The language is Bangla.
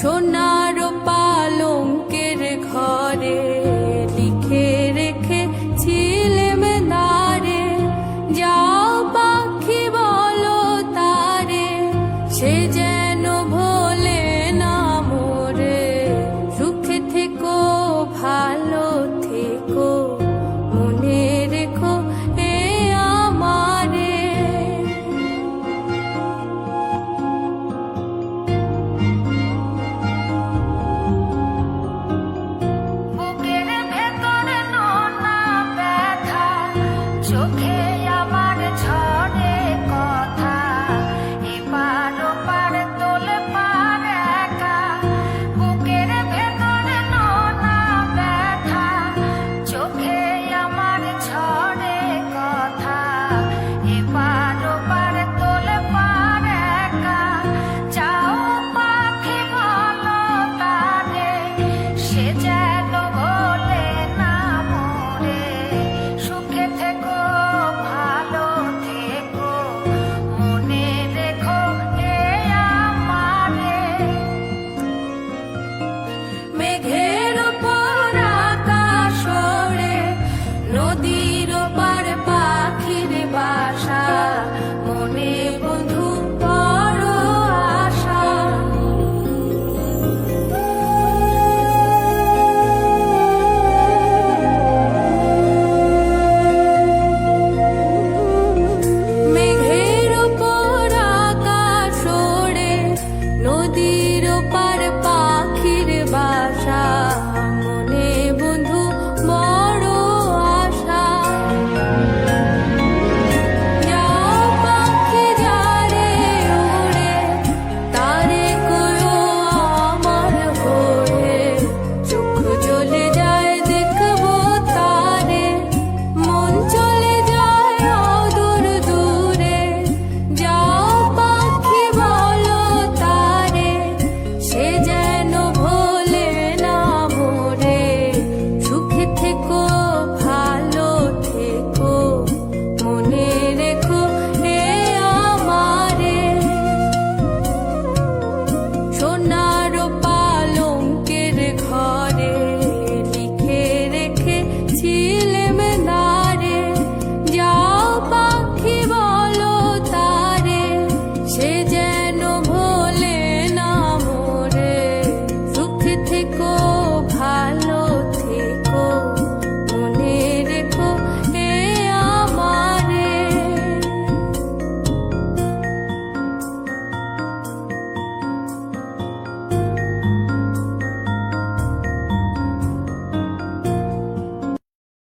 সোনার পালঙ্কের ঘরে লিখে রেখেছিলেম নারে, যাও পাখি বলো তারে, সে যেন ভোলে না মোরে। সুখে থেকো ভালো থেকো, মনে রেখো এ আমারে। বুকের ভেতরে নোনা ব্যথা, চোখে আমার ঝরে কথা, এপার ওপার তোলে পার একা। বুকের ভেতরে নোনা ব্যথা, চোখে আমার ঝরে কথা, এপার ওপার তোলে পার একা। যাও পাখি বলো তারে, সে যেন ভোলে না মোরে। সুখে থেকো ভালো থেকো, মনে রেখো এ আমারে। মেঘের উপর আকাশ ওড়ে, নদী